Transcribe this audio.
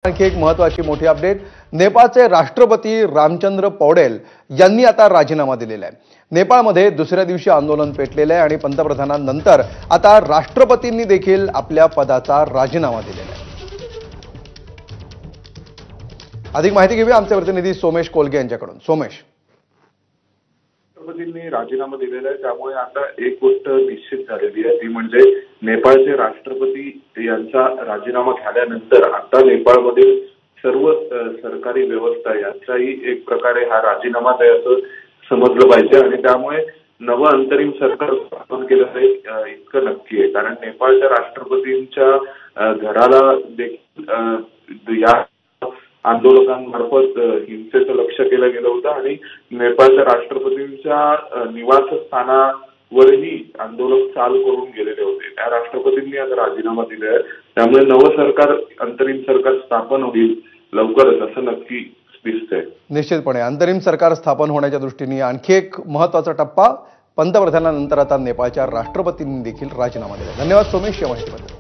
आणखी एक महत्त्वाची मोठी अपडेट। नेपाळचे राष्ट्रपती रामचंद्र पौडेल यांनी आता राजीनामा दिलेला आहे। नेपाळमध्ये दुसऱ्या दिवशी आंदोलन पेटलेले आहे आणि पंतप्रधानांनंतर आता राष्ट्रपतींनी देखील आपल्या पदाचा राजीनामा दिलेला आहे। अधिक माहिती घेऊया आमचे प्रतिनिधी सोमेश कोलगे यांच्याकडून। सोमेश, राष्ट्रपतींनी राजीनामा दिलेला आहे, त्यामुळे आता एक गोष्ट निश्चित झालेली आहे, ती म्हणजे नेपाळचे राष्ट्रपती यांचा राजीनामा झाल्यानंतर आता नेपाळमधील सर्व सरकारी व्यवस्था यांचाही एक प्रकारे हा राजीनामा आहे असं समजलं पाहिजे आणि त्यामुळे नवं अंतरिम सरकार स्थापन केलं आहे इतकं नक्की आहे। कारण नेपाळच्या राष्ट्रपतींच्या घराला देखील या आंदोलकांमार्फत हिंसेचं लक्ष केलं गेलं होतं आणि नेपाळच्या राष्ट्रपतींच्या निवासस्थानावरही आंदोलक चाल करून गेलेले होते। त्या राष्ट्रपतींनी आता राजीनामा दिले आहे, त्यामुळे नवं सरकार अंतरिम सरकार स्थापन होईल लवकरच असं नक्की दिसतंय। निश्चितपणे अंतरिम सरकार स्थापन होण्याच्या दृष्टीने आणखी एक महत्त्वाचा टप्पा, पंतप्रधानांनंतर आता नेपाळच्या राष्ट्रपतींनी देखील राजीनामा दिला। धन्यवाद सोमेश या माहितीबद्दल।